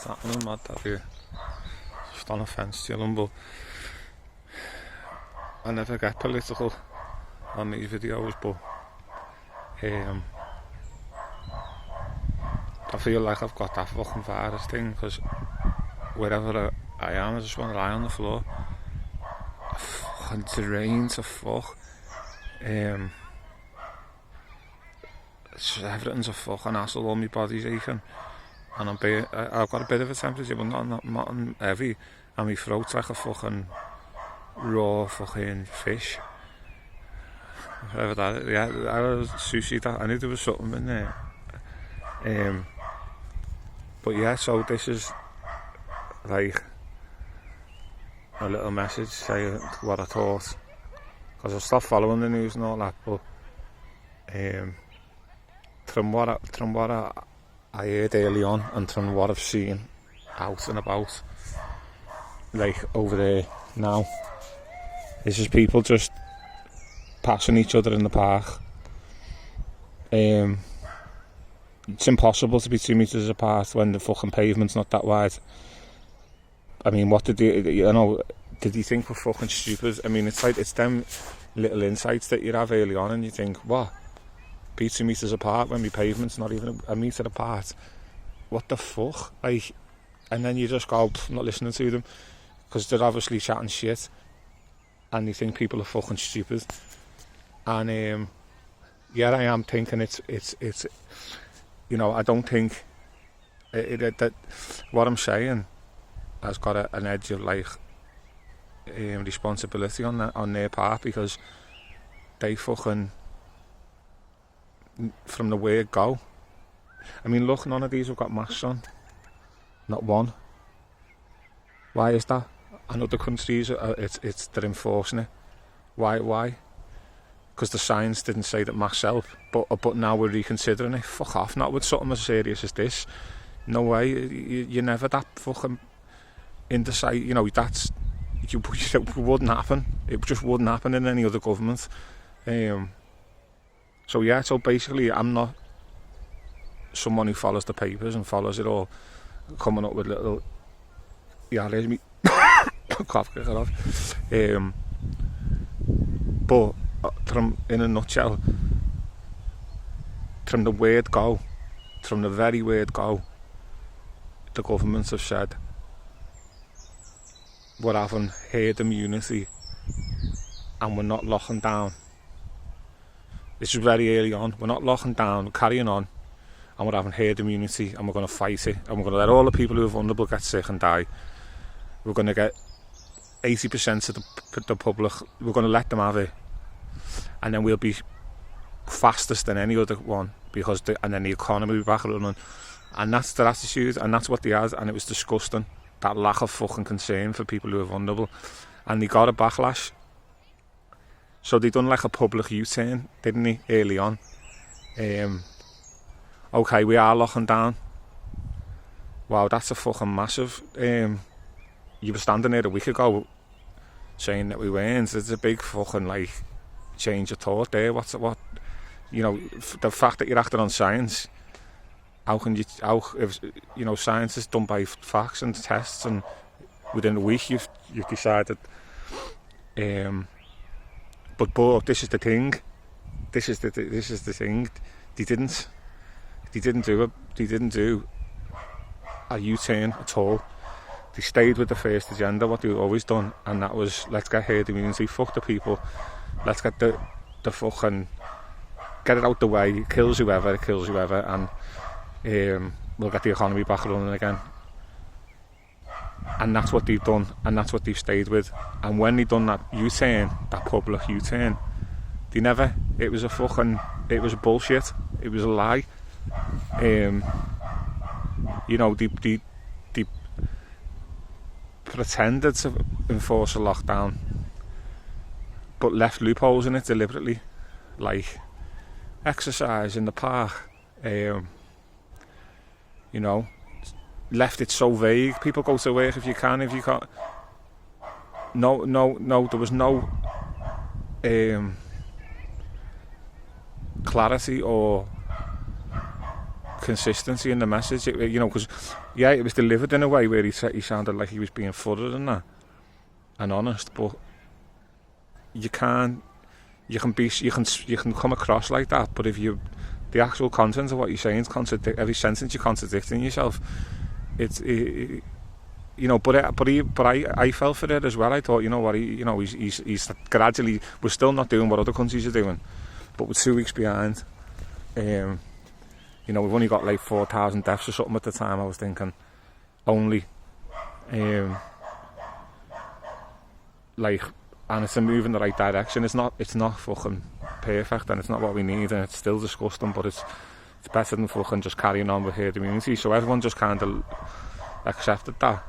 happening, mad that you just on offence to them, but I never get political on these videos, but I feel like I've got that fucking virus thing, because wherever I am, I just want to lie on the floor. Fucking terrain to fuck. Everything's a fucking hassle, all my body's aching. And I've got a bit of a temperature, but not heavy. And my throat's like a fucking raw fucking fish. Whatever that is. Yeah, I was sushi that. I knew there was something in there. But yeah, so this is like a little message saying what I thought. Because I stopped following the news and all that, but from what I heard early on, and from what I've seen out and about, like over there now, it's just people just passing each other in the park. It's impossible to be 2 metres apart when the fucking pavement's not that wide. I mean, what did did he think we're fucking stupid? I mean, it's them little insights that you have early on, and you think, what? Be 2 metres apart when my pavement's not even a metre apart? What the fuck? Like, and then you just go, I'm not listening to them, because they're obviously chatting shit, and you think people are fucking stupid. And yeah, I am thinking it's I don't think that what I'm saying has got an edge of like responsibility on their part, because they fucking, from the word go. I mean, look, none of these have got masks on, not one. Why is that? And other countries, they're enforcing it. Why? Because the science didn't say that masks help, but now we're reconsidering it. Fuck off, not with something as serious as this. No way, you're never that fucking indecisive. That's, it wouldn't happen. It just wouldn't happen in any other government. So yeah, so basically I'm not someone who follows the papers and follows it all, coming up with little, yeah, there's me cough, get it off. But in a nutshell, from the word go, from the very word go, the governments have said we're having herd immunity and we're not locking down. This is very early on. We're not locking down, we're carrying on, and we're having herd immunity, and we're going to fight it, and we're going to let all the people who are vulnerable get sick and die. We're going to get 80% of the public, we're going to let them have it, and then we'll be fastest than any other one, and then the economy will be back running. And that's their attitude, and that's what they had, and it was disgusting, that lack of fucking concern for people who are vulnerable. And they got a backlash. So they done like a public U-turn, didn't they, early on? Okay, we are locking down. Wow, that's a fucking massive. You were standing there a week ago saying that we weren't. It's a big fucking like change of thought there. The fact that you're acting on science. If science is done by facts and tests, and within a week you've decided. But this is the thing. This is the thing. They didn't do it. They didn't do a U-turn at all. They stayed with the first agenda, what they've always done, and that was, let's get herd immunity. Fuck the people. Let's get the fucking, get it out the way. It kills whoever, and we'll get the economy back running again. And that's what they've done, and that's what they've stayed with. And when they done that U-turn, that public U-turn, it was a bullshit. It was a lie. They pretended to enforce a lockdown, but left loopholes in it deliberately, like exercise in the park. Left it so vague. People go to work if you can, if you can't. No, there was no clarity or consistency in the message, because yeah, it was delivered in a way where he sounded like he was being fuddled and that, and honest. But you can come across like that. But if the actual content of what you're saying is every sentence you're contradicting yourself. But I fell for it as well. I thought, he's gradually. We're still not doing what other countries are doing, but we're 2 weeks behind. We've only got like 4,000 deaths or something at the time. I was thinking only, and it's a move in the right direction. It's not fucking perfect, and it's not what we need, and it's still disgusting. But it's better than fucking just carrying on with herd immunity. So everyone just kind of accepted that.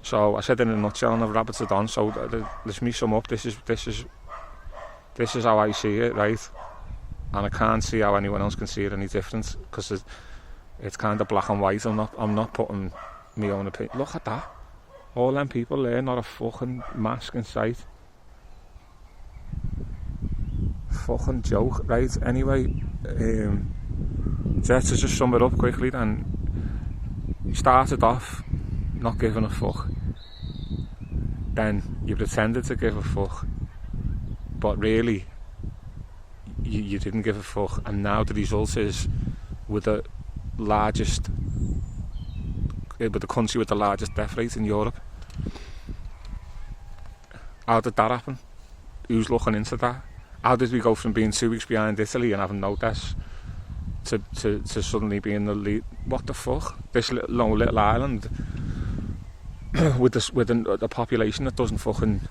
So I said in a nutshell, and the rabbits are done. So let's me sum up. This is how I see it, right? And I can't see how anyone else can see it any different, because it's kind of black and white. I'm not putting my own opinion. Look at that. All them people there, not a fucking mask in sight. Fucking joke, right? Anyway, to just sum it up quickly then. You started off not giving a fuck. Then you pretended to give a fuck. But really, you didn't give a fuck. And now the result is with the country with the largest death rate in Europe. How did that happen? Who's looking into that? How did we go from being 2 weeks behind Italy and having no deaths to suddenly being the lead? What the fuck? This little island with a population that doesn't fucking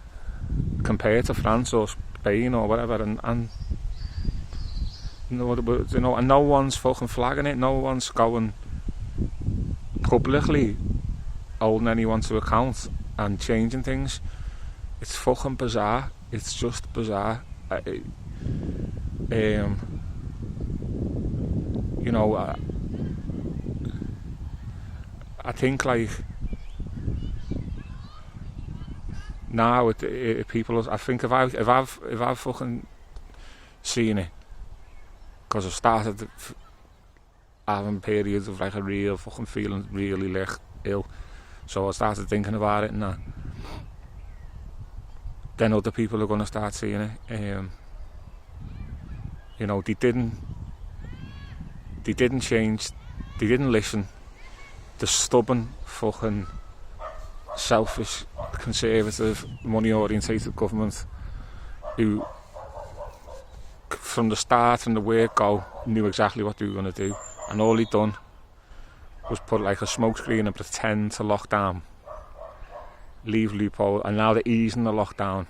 compare to France or Spain or whatever, and no one's fucking flagging it. No one's going publicly holding anyone to account and changing things. It's fucking bizarre. It's just bizarre. I think like now people. I think if I've fucking seen it, because I've started having periods of like a real fucking feeling really like ill, so I started thinking about it and that. Then other people are going to start seeing it. They didn't change. They didn't listen. The stubborn, fucking, selfish, conservative, money-orientated government, who, from the start, from the word go, knew exactly what they were going to do, and all he done was put like a smokescreen and pretend to lock down. Leave loophole, and now they're easing the lockdown.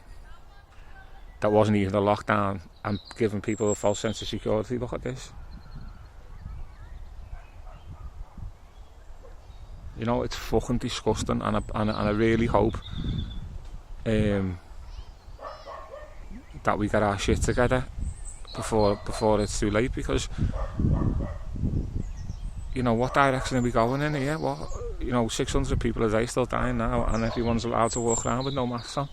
That wasn't even a lockdown, and giving people a false sense of security. Look at this. It's fucking disgusting, and I really hope that we get our shit together before it's too late, because what direction are we going in here? 600 people a day still dying now, and everyone's allowed to walk around with no masks on.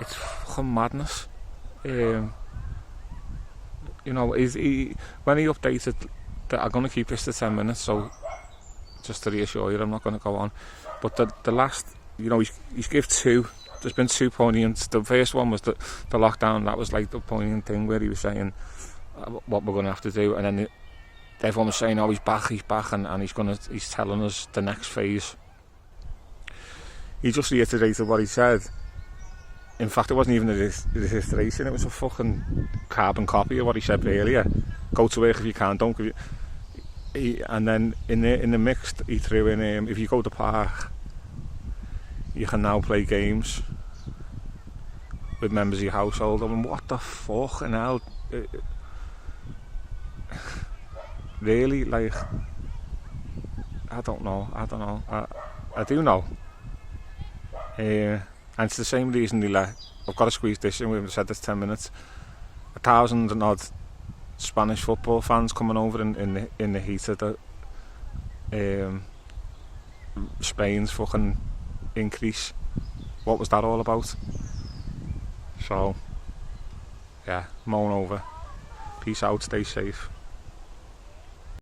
It's fucking madness. When he updated that, I'm going to keep this to 10 minutes, so just to reassure you, I'm not going to go on. But the last, he's give two. There's been 2 poignant. The first one was the lockdown. That was like the poignant thing where he was saying what we're going to have to do, and then everyone was saying, "Oh, he's back," and he's telling us the next phase. He just reiterated what he said. In fact, it wasn't even a reiteration; it was a fucking carbon copy of what he said earlier. Go to work if you can. Don't give you. And then in the mix, he threw in, if you go to the park, you can now play games with members of your household. I mean, what the fucking hell? Really, like, I don't know. I do know. And it's the same reason I've got to squeeze this in. We've said this 10 minutes. 1,000 and odd Spanish football fans coming over in the heat of the Spain's fucking increase. What was that all about? So, yeah, moan over. Peace out, stay safe.